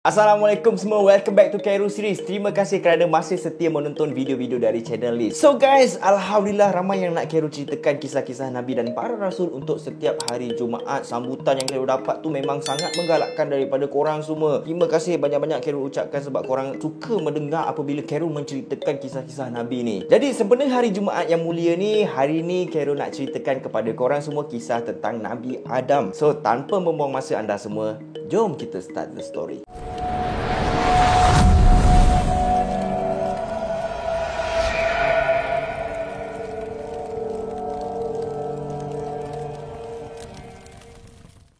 Assalamualaikum semua, welcome back to Khairul Series. Terima kasih kerana masih setia menonton video-video dari channel ni. So guys, Alhamdulillah ramai yang nak Khairul ceritakan kisah-kisah Nabi dan para Rasul untuk setiap hari Jumaat. Sambutan yang Khairul dapat tu memang sangat menggalakkan daripada korang semua. Terima kasih banyak-banyak Khairul ucapkan sebab korang suka mendengar apabila Khairul menceritakan kisah-kisah Nabi ni. Jadi sempena hari Jumaat yang mulia ni, hari ni Khairul nak ceritakan kepada korang semua kisah tentang Nabi Adam. So tanpa membuang masa anda semua, jom kita start the story.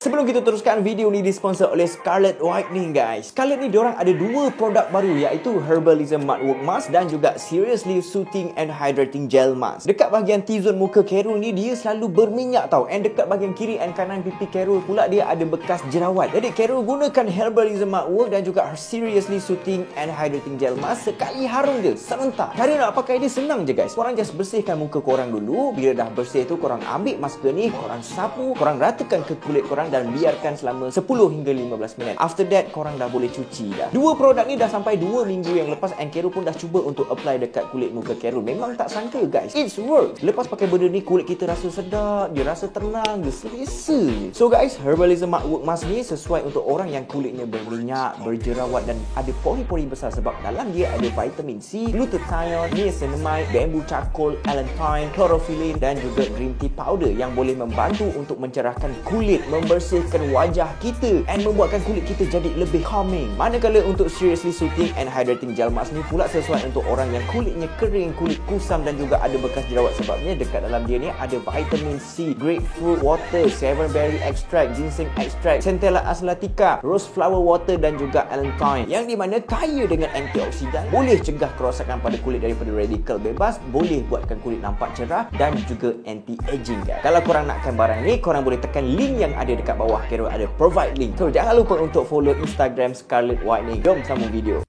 Sebelum kita teruskan, video ni disponsor oleh Scarlett Whitening guys. Scarlett ni diorang ada dua produk baru, iaitu Herbalism Matte Work Mask dan juga Seriously Soothing and Hydrating Gel Mask. Dekat bahagian T-zone muka Khairul ni dia selalu berminyak tau. And dekat bahagian kiri and kanan pipi Khairul pula dia ada bekas jerawat. Jadi Khairul gunakan Herbalism Matte Work dan juga Seriously Soothing and Hydrating Gel Mask sekali harum je, serentak. Cara nak pakai dia senang je guys. Korang just bersihkan muka korang dulu. Bila dah bersih tu korang ambil masker ni, korang sapu, korang ratakan ke kulit korang dan biarkan selama 10 hingga 15 minit. After that, korang dah boleh cuci dah. Dua produk ni dah sampai 2 minggu yang lepas and Khairul pun dah cuba untuk apply dekat kulit muka Khairul. Memang tak sangka guys, it's works. Lepas pakai benda ni, kulit kita rasa sedap, dia rasa tenang, dia selesa je. So guys, Herbalism Matte Work Mask ni sesuai untuk orang yang kulitnya berminyak, berjerawat dan ada pori-pori besar sebab dalam dia ada vitamin C, glutathione, niacinamide, bamboo charcoal, allantoin, chlorophyllene dan juga green tea powder yang boleh membantu untuk mencerahkan kulit, membersihkan wajah kita and membuatkan kulit kita jadi lebih calming. Manakala untuk Seriously Soothing and Hydrating Gel Mask ni pula sesuai untuk orang yang kulitnya kering, kulit kusam dan juga ada bekas jerawat sebabnya dekat dalam dia ni ada vitamin C, grapefruit water, seven berry extract, ginseng extract, centella aslatica, rose flower water dan juga allantoin yang di mana kaya dengan antioksidan, boleh cegah kerosakan pada kulit daripada radikal bebas, boleh buatkan kulit nampak cerah dan juga anti-aging guys. Kalau korang nakkan barang ni, korang boleh tekan link yang ada dekat bawah. Khairul ada provide link. So jangan lupa untuk follow Instagram Scarlett Whitening. Jom sambung video.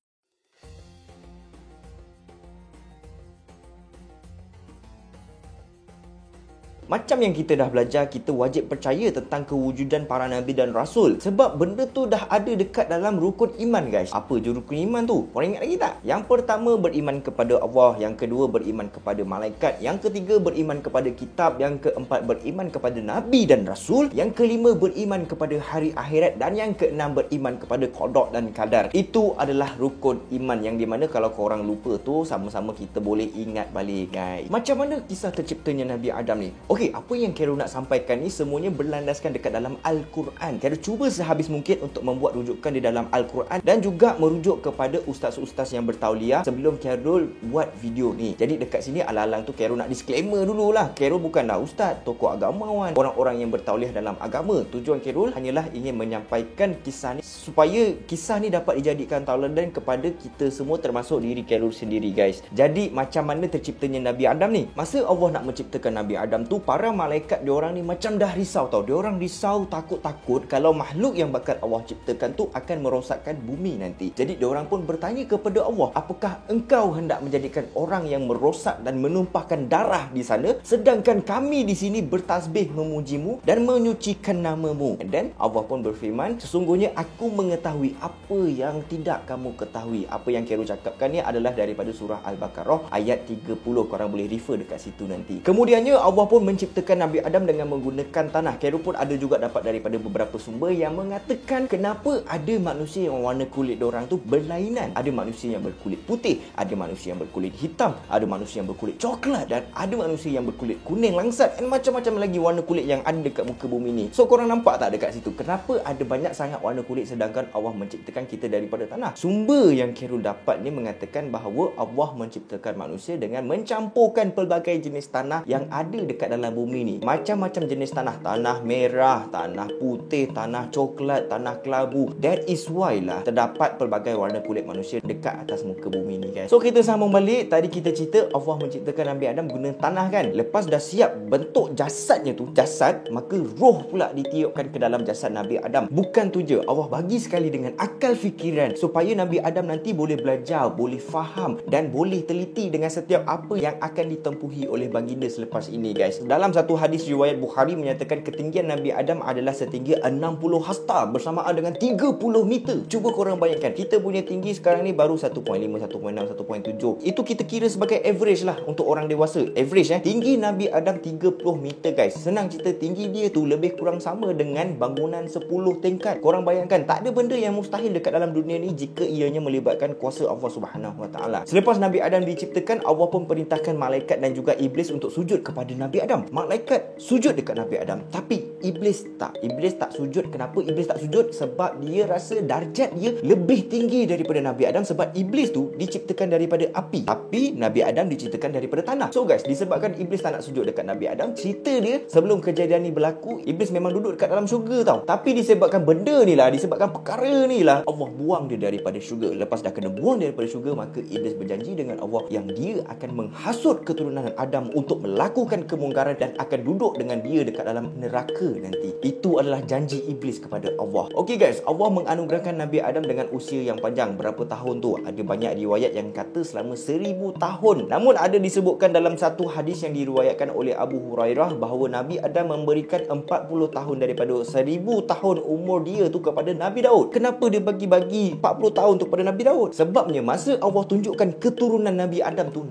Macam yang kita dah belajar, kita wajib percaya tentang kewujudan para Nabi dan Rasul. Sebab benda tu dah ada dekat dalam rukun iman guys. Apa je rukun iman tu? Korang ingat lagi tak? Yang pertama beriman kepada Allah. Yang kedua beriman kepada malaikat. Yang ketiga beriman kepada kitab. Yang keempat beriman kepada Nabi dan Rasul. Yang kelima beriman kepada hari akhirat. Dan yang keenam beriman kepada qada dan qadar. Itu adalah rukun iman yang di mana kalau korang lupa tu, sama-sama kita boleh ingat balik guys. Macam mana kisah terciptanya Nabi Adam ni? Okey, apa yang Khairul nak sampaikan ni semuanya berlandaskan dekat dalam Al-Quran. Khairul cuba sehabis mungkin untuk membuat rujukan di dalam Al-Quran dan juga merujuk kepada ustaz-ustaz yang bertauliah sebelum Khairul buat video ni. Jadi dekat sini alang-alang tu Khairul nak disclaimer dululah. Khairul bukanlah ustaz, tokoh agamawan, orang-orang yang bertauliah dalam agama. Tujuan Khairul hanyalah ingin menyampaikan kisah ni supaya kisah ni dapat dijadikan tauladan kepada kita semua termasuk diri Khairul sendiri guys. Jadi macam mana terciptanya Nabi Adam ni? Masa Allah nak menciptakan Nabi Adam tu, para malaikat diorang ni macam dah risau tau. Diorang risau takut-takut kalau makhluk yang bakal Allah ciptakan tu akan merosakkan bumi nanti. Jadi diorang pun bertanya kepada Allah, apakah engkau hendak menjadikan orang yang merosak dan menumpahkan darah di sana, sedangkan kami di sini bertasbih memujimu dan menyucikan namamu? And then Allah pun berfirman, sesungguhnya aku mengetahui apa yang tidak kamu ketahui. Apa yang Khairul cakapkan ni adalah daripada surah Al-Baqarah ayat 30. Korang boleh refer dekat situ nanti. Kemudiannya Allah pun menciptakan Nabi Adam dengan menggunakan tanah. Khairul pun ada juga dapat daripada beberapa sumber yang mengatakan kenapa ada manusia yang warna kulit diorang tu berlainan. Ada manusia yang berkulit putih, ada manusia yang berkulit hitam, ada manusia yang berkulit coklat dan ada manusia yang berkulit kuning langsat dan macam-macam lagi warna kulit yang ada dekat muka bumi ni. So korang nampak tak dekat situ kenapa ada banyak sangat warna kulit sedangkan Allah menciptakan kita daripada tanah? Sumber yang Khairul dapat ni mengatakan bahawa Allah menciptakan manusia dengan mencampurkan pelbagai jenis tanah yang ada dekat dalam bumi ni. Macam-macam jenis tanah. Tanah merah, tanah putih, tanah coklat, tanah kelabu. That is why lah terdapat pelbagai warna kulit manusia dekat atas muka bumi ni guys. So kita sambung balik. Tadi kita cerita Allah menciptakan Nabi Adam guna tanah kan. Lepas dah siap bentuk jasadnya tu, jasad, maka roh pula ditiupkan ke dalam jasad Nabi Adam. Bukan tu je, Allah bagi sekali dengan akal fikiran supaya Nabi Adam nanti boleh belajar, boleh faham dan boleh teliti dengan setiap apa yang akan ditempuhi oleh baginda selepas ini guys. Dalam satu hadis riwayat Bukhari menyatakan ketinggian Nabi Adam adalah setinggi 60 hasta bersamaan dengan 30 meter. Cuba korang bayangkan, kita punya tinggi sekarang ni baru 1.5, 1.6, 1.7. Itu kita kira sebagai average lah untuk orang dewasa. Average tinggi Nabi Adam 30 meter guys. Senang cerita, tinggi dia tu lebih kurang sama dengan bangunan 10 tingkat. Korang bayangkan, tak ada benda yang mustahil dekat dalam dunia ni jika ianya melibatkan kuasa Allah Subhanahu Wa Taala. Selepas Nabi Adam diciptakan, Allah pun perintahkan malaikat dan juga iblis untuk sujud kepada Nabi Adam. Malaikat sujud dekat Nabi Adam, tapi iblis tak. Iblis tak sujud. Kenapa iblis tak sujud? Sebab dia rasa darjat dia lebih tinggi daripada Nabi Adam, sebab iblis tu diciptakan daripada api, tapi Nabi Adam diciptakan daripada tanah. So guys, disebabkan iblis tak nak sujud dekat Nabi Adam, cerita dia sebelum kejadian ni berlaku, iblis memang duduk dekat dalam syurga tau. Tapi disebabkan benda ni lah, disebabkan perkara ni lah, Allah buang dia daripada syurga. Lepas dah kena buang daripada syurga, maka iblis berjanji dengan Allah yang dia akan menghasut keturunan Adam untuk melakukan kemungkaran dan akan duduk dengan dia dekat dalam neraka nanti. Itu adalah janji iblis kepada Allah. Okey guys, Allah menganugerahkan Nabi Adam dengan usia yang panjang. Berapa tahun tu? Ada banyak riwayat yang kata selama 1000 tahun. Namun ada disebutkan dalam satu hadis yang diriwayatkan oleh Abu Hurairah bahawa Nabi Adam memberikan 40 tahun daripada 1000 tahun umur dia tu kepada Nabi Daud. Kenapa dia bagi-bagi 40 tahun tu kepada Nabi Daud? Sebabnya masa Allah tunjukkan keturunan Nabi Adam tu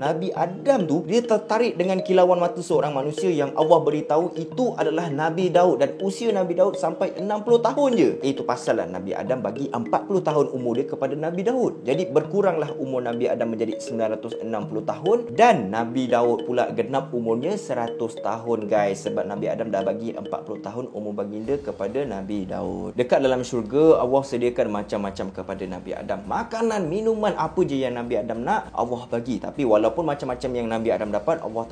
dia tertarik dengan kilauan mata seorang manusia yang Allah beritahu itu adalah Nabi Daud, dan usia Nabi Daud sampai 60 tahun je. Itu pasal lah Nabi Adam bagi 40 tahun umur dia kepada Nabi Daud. Jadi berkuranglah umur Nabi Adam menjadi 960 tahun, dan Nabi Daud pula genap umurnya 100 tahun guys, sebab Nabi Adam dah bagi 40 tahun umur baginda kepada Nabi Daud. Dekat dalam syurga Allah sediakan macam-macam kepada Nabi Adam. Makanan, minuman, apa je yang Nabi Adam nak, Allah bagi. Tapi walaupun macam-macam yang Nabi Adam dapat, Allah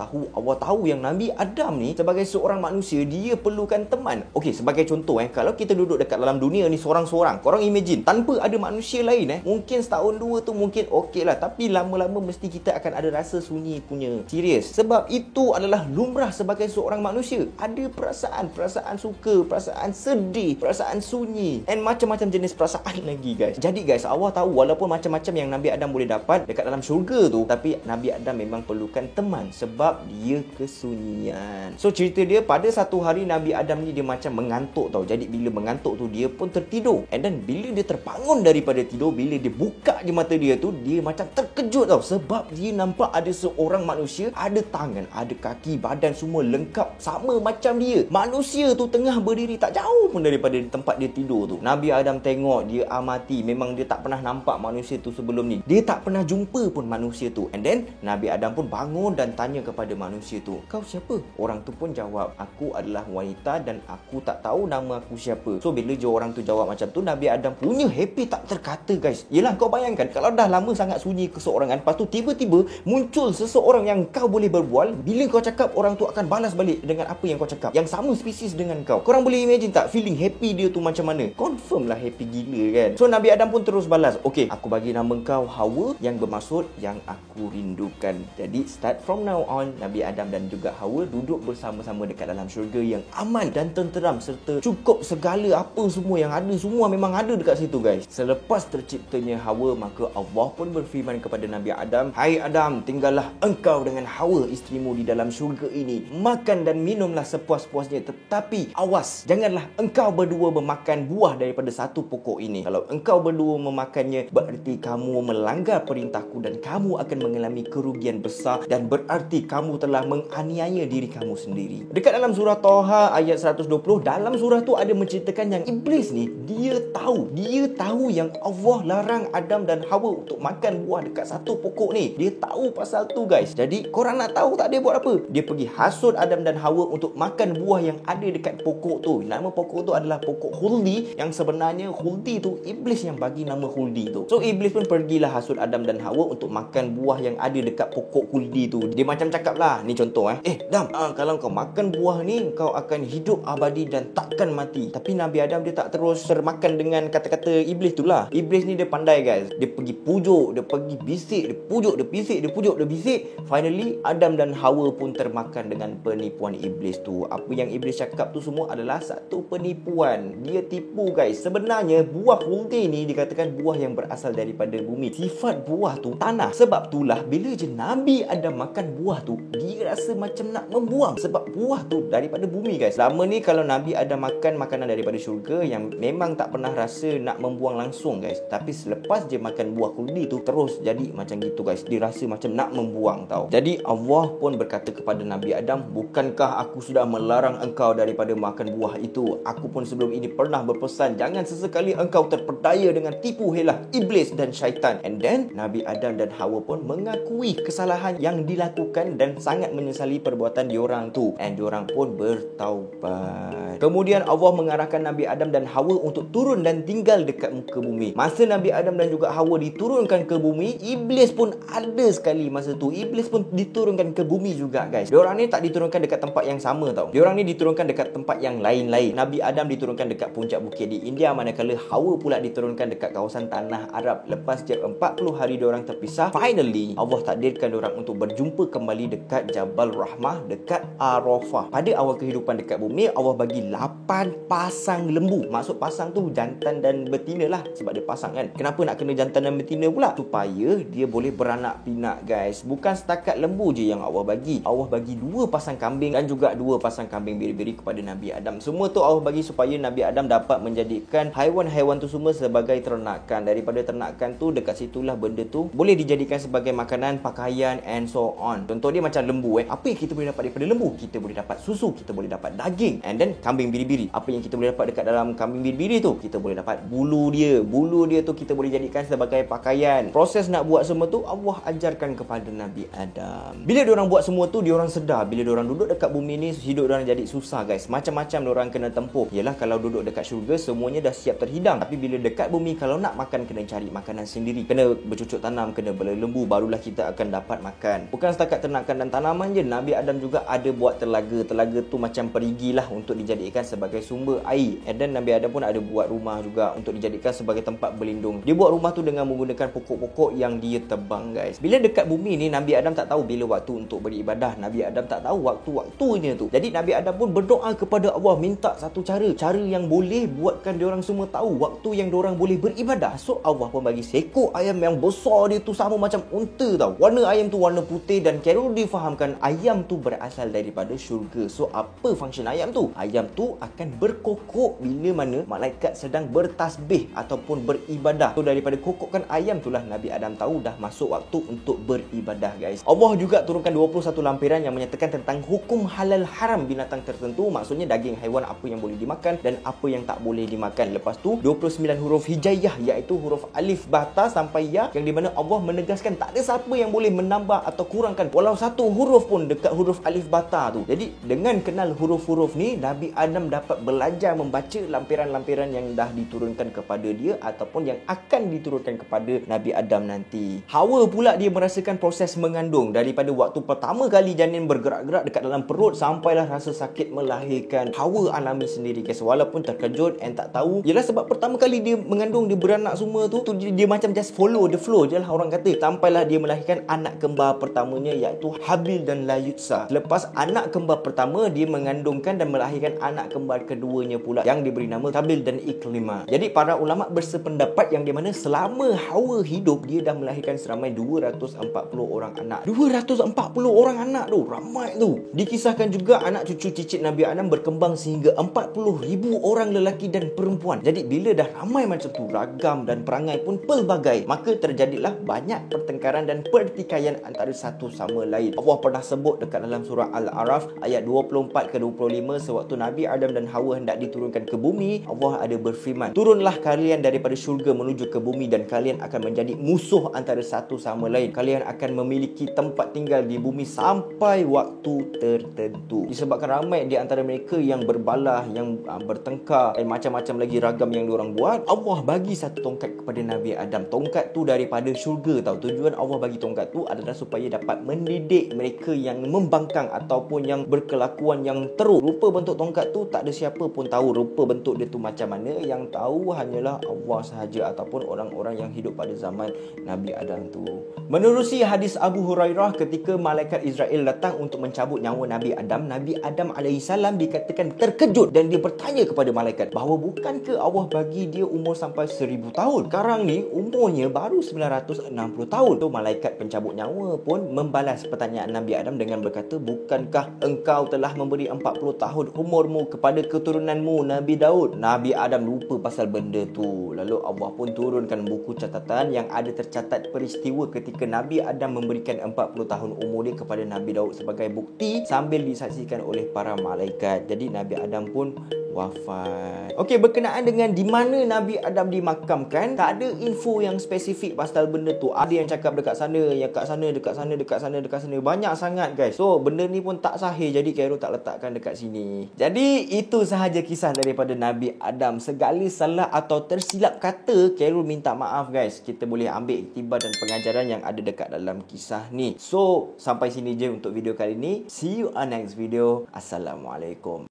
tahu yang Nabi Adam ni sebagai seorang manusia, dia perlukan teman. Okey, sebagai contoh kalau kita duduk dekat dalam dunia ni seorang-seorang, korang imagine tanpa ada manusia lain mungkin setahun dua tu mungkin okey lah, tapi lama-lama mesti kita akan ada rasa sunyi punya. Serius. Sebab itu adalah lumrah sebagai seorang manusia. Ada perasaan suka, perasaan sedih, perasaan sunyi, and macam-macam jenis perasaan lagi guys. Jadi guys, Allah tahu walaupun macam-macam yang Nabi Adam boleh dapat dekat dalam syurga tu, tapi Nabi Adam memang perlukan teman sebab dia kesunyian. So cerita dia, pada satu hari Nabi Adam ni dia macam mengantuk tau. Jadi bila mengantuk tu dia pun tertidur. And then bila dia terbangun daripada tidur, bila dia buka je mata dia tu, dia macam terkejut tau. Sebab dia nampak ada seorang manusia, ada tangan, ada kaki, badan semua lengkap sama macam dia. Manusia tu tengah berdiri tak jauh pun daripada tempat dia tidur tu. Nabi Adam tengok, dia amati. Memang dia tak pernah nampak manusia tu sebelum ni. Dia tak pernah jumpa pun manusia tu. And then Nabi Adam pun bangun dan tanya kepada manusia tu, "Kau siapa?" Orang tu pun jawab, "Aku adalah wanita dan aku tak tahu nama aku siapa." So bila je orang tu jawab macam tu, Nabi Adam punya happy tak terkata guys. Yelah, kau bayangkan kalau dah lama sangat sunyi keseorangan, lepas tu tiba-tiba muncul seseorang yang kau boleh berbual. Bila kau cakap, orang tu akan balas balik dengan apa yang kau cakap, yang sama spesies dengan kau. Korang boleh imagine tak feeling happy dia tu macam mana? Confirm lah happy gila kan. So Nabi Adam pun terus balas, "Okey, aku bagi nama kau Hawa, yang bermaksud yang aku rindukan." Jadi start from now on, Nabi Adam dan juga Hawa duduk bersama-sama dekat dalam syurga yang aman dan tenteram, serta cukup segala apa semua yang ada, semua memang ada dekat situ guys. Selepas terciptanya Hawa, maka Allah pun berfirman kepada Nabi Adam, "Hai Adam, tinggallah engkau dengan Hawa isterimu di dalam syurga ini. Makan dan minumlah sepuas-puasnya, tetapi awas, janganlah engkau berdua memakan buah daripada satu pokok ini. Kalau engkau berdua memakannya, berarti kamu melanggar perintahku dan kamu akan mengalami kerugian besar, dan berarti kamu telah menganiaya diri kamu sendiri." Dekat dalam surah Taha ayat 120, dalam surah tu ada menceritakan yang iblis ni, dia tahu yang Allah larang Adam dan Hawa untuk makan buah dekat satu pokok ni. Dia tahu pasal tu guys. Jadi korang nak tahu tak dia buat apa? Dia pergi hasut Adam dan Hawa untuk makan buah yang ada dekat pokok tu. Nama pokok tu adalah pokok Khuldi, yang sebenarnya Khuldi tu iblis yang bagi nama Khuldi tu. So iblis pun pergilah hasut Adam dan Hawa untuk makan buah yang ada dekat pokok Khuldi tu. Dia macam cakap lah, ni contoh Adam, kalau kau makan buah ni, kau akan hidup abadi dan takkan mati. Tapi Nabi Adam dia tak terus termakan dengan kata-kata iblis tu lah. Iblis ni dia pandai guys. Dia pergi pujuk, dia pergi bisik, dia pujuk, dia bisik, dia pujuk, dia bisik. Finally Adam dan Hawa pun termakan dengan penipuan iblis tu. Apa yang iblis cakap tu semua adalah satu penipuan. Dia tipu guys. Sebenarnya buah Khuldi ni dikatakan buah yang berasal daripada bumi. Sifat buah tu tanah. Sebab itulah bila je Nabi Adam makan buah tu, dia rasa macam nak membuang sebab buah tu daripada bumi guys. Selama ni kalau Nabi Adam makan makanan daripada syurga yang memang tak pernah rasa nak membuang langsung guys. Tapi selepas dia makan buah khuldi tu terus jadi macam gitu guys. Dia rasa macam nak membuang tau. Jadi Allah pun berkata kepada Nabi Adam, bukankah aku sudah melarang engkau daripada makan buah itu? Aku pun sebelum ini pernah berpesan, jangan sesekali engkau terpedaya dengan tipu helah iblis dan syaitan. And then Nabi Adam dan Hawa pun mengakui kesalahan yang dilakukan dan sangat menyesali perbuatan diorang tu. And diorang pun bertaubat. Kemudian Allah mengarahkan Nabi Adam dan Hawa untuk turun dan tinggal dekat muka bumi. Masa Nabi Adam dan juga Hawa diturunkan ke bumi, iblis pun ada sekali masa tu. Iblis pun diturunkan ke bumi juga guys. Diorang ni tak diturunkan dekat tempat yang sama tau. Diorang ni diturunkan dekat tempat yang lain-lain. Nabi Adam diturunkan dekat puncak bukit di India, manakala Hawa pula diturunkan dekat kawasan tanah Arab. Lepas je 40 hari diorang terpisah, finally Allah takdirkan diorang untuk berjumpa kembali dekat Jabal Rahmah, dekat Arafah. Pada awal kehidupan dekat bumi, Allah bagi 8 pasang lembu. Maksud pasang tu jantan dan betina lah, sebab dia pasang kan. Kenapa nak kena jantan dan betina pula? Supaya dia boleh beranak pinak guys. Bukan setakat lembu je yang Allah bagi. Allah bagi 2 pasang kambing dan juga 2 pasang kambing biri-biri kepada Nabi Adam. Semua tu Allah bagi supaya Nabi Adam dapat menjadikan haiwan-haiwan tu semua sebagai ternakan. Daripada ternakan tu, dekat situlah benda tu boleh dijadikan sebagai makanan, pakaian and so on. Contoh dia macam lembu Apa yang kita boleh dapat daripada lembu? Kita boleh dapat susu, kita boleh dapat daging. And then kambing biri-biri, apa yang kita boleh dapat dekat dalam kambing biri-biri tu? Kita boleh dapat bulu dia. Bulu dia tu kita boleh jadikan sebagai pakaian. Proses nak buat semua tu Allah ajarkan kepada Nabi Adam. Bila diorang buat semua tu, diorang sedar bila diorang duduk dekat bumi ni, hidup diorang jadi susah guys. Macam-macam diorang kena tempuh. Yelah, kalau duduk dekat syurga semuanya dah siap terhidang. Tapi bila dekat bumi, kalau nak makan kena cari makanan sendiri. Kena bercucuk tanam, kena bela lembu, barulah kita akan dapat makan. Bukan setakat ternakan dan tanaman je, Nabi Adam juga ada buat telaga. Telaga tu macam perigi lah untuk dijadikan sebagai sumber air. And then Nabi Adam pun ada buat rumah juga untuk dijadikan sebagai tempat berlindung. Dia buat rumah tu dengan menggunakan pokok-pokok yang dia tebang guys. Bila dekat bumi ni, Nabi Adam tak tahu bila waktu untuk beribadah. Nabi Adam tak tahu waktu-waktunya tu. Jadi Nabi Adam pun berdoa kepada Allah, minta satu cara yang boleh buatkan diorang semua tahu waktu yang diorang boleh beribadah. So Allah pun bagi seekor ayam yang besar, dia tu sama macam unta tau. Warna ayam tu warna putih dan kalau difahamkan ayam tu berasal daripada syurga. So apa function ayam tu? Ayam tu akan berkokok bila mana malaikat sedang bertasbih ataupun beribadah. So daripada kokokkan ayam tu lah Nabi Adam tahu dah masuk waktu untuk beribadah guys. Allah juga turunkan 21 lampiran yang menyatakan tentang hukum halal haram binatang tertentu. Maksudnya daging haiwan apa yang boleh dimakan dan apa yang tak boleh dimakan. Lepas tu 29 huruf hijaiyah, iaitu huruf alif, ba, ta sampai ya, yang di mana Allah menegaskan tak ada siapa yang boleh menambah atau kurangkan walau satu huruf pun dekat huruf alif, ba, ta tu. Jadi dengan kenal huruf-huruf ni, Nabi Adam dapat belajar membaca lampiran-lampiran yang dah diturunkan kepada dia ataupun yang akan diturunkan kepada Nabi Adam nanti. Hawa pula dia merasakan proses mengandung daripada waktu pertama kali janin bergerak-gerak dekat dalam perut sampailah rasa sakit melahirkan. Hawa alami sendiri guys, walaupun terkejut and tak tahu. Yelah, sebab pertama kali dia mengandung, dia beranak semua tu dia macam just follow the flow je lah orang kata. Sampailah dia melahirkan anak kembar pertamanya, iaitu Habil dan Layutsa. Lepas anak kembar pertama, dia mengandungkan dan melahirkan anak kembar keduanya pula yang diberi nama Tabil dan Iklima. Jadi para ulama bersependapat yang di mana selama Hawa hidup, dia dah melahirkan seramai 240 orang anak. 240 orang anak tu, ramai tu. Dikisahkan juga anak cucu cicit Nabi Adam berkembang sehingga 40,000 orang lelaki dan perempuan. Jadi bila dah ramai macam tu, ragam dan perangai pun pelbagai, maka terjadilah banyak pertengkaran dan pertikaian antara satu sama lain. Allah pernah sebut dekat dalam surah Al-Araf ayat 24 ke 25, sewaktu Nabi Adam dan Hawa hendak diturunkan ke bumi, Allah ada berfirman, turunlah kalian daripada syurga menuju ke bumi dan kalian akan menjadi musuh antara satu sama lain. Kalian akan memiliki tempat tinggal di bumi sampai waktu tertentu. Disebabkan ramai di antara mereka yang berbalah, yang bertengkar dan macam-macam lagi ragam yang diorang buat, Allah bagi satu tongkat kepada Nabi Adam. Tongkat tu daripada syurga tau. Tujuan Allah bagi tongkat tu adalah supaya dapat mendidik mereka yang membangkang ataupun yang berkelakuan yang teruk. Rupa bentuk tongkat tu tak ada siapa pun tahu rupa bentuk dia tu macam mana. Yang tahu hanyalah Allah sahaja ataupun orang-orang yang hidup pada zaman Nabi Adam tu. Menerusi hadis Abu Hurairah, ketika malaikat Israel datang untuk mencabut nyawa Nabi Adam AS dikatakan terkejut dan dia bertanya kepada malaikat bahawa bukankah Allah bagi dia umur sampai 1000 tahun? Sekarang ni umurnya baru 960 tahun. Tu malaikat pencabut nyawa pun membalas pertanyaan Nabi Adam dengan berkata, bukankah engkau telah memberi 40 tahun umurmu kepada keturunanmu Nabi Daud? Nabi Adam lupa pasal benda tu. Lalu Allah pun turunkan buku catatan yang ada tercatat peristiwa ketika Nabi Adam memberikan 40 tahun umur dia kepada Nabi Daud sebagai bukti sambil disaksikan oleh para malaikat. Jadi Nabi Adam pun wafat. Okey, berkenaan dengan di mana Nabi Adam dimakamkan, tak ada info yang spesifik pasal benda tu. Ada yang cakap dekat sana, yang kat sana, dekat sana, dekat sana, dekat sana. Banyak sangat guys. So, benda ni pun tak sahih. Jadi Khairul tak letakkan dekat sini. Jadi, itu sahaja kisah daripada Nabi Adam. Segala salah atau tersilap kata, Khairul minta maaf guys. Kita boleh ambil iktibar dan pengajaran yang ada dekat dalam kisah ni. So, sampai sini je untuk video kali ni. See you on next video. Assalamualaikum.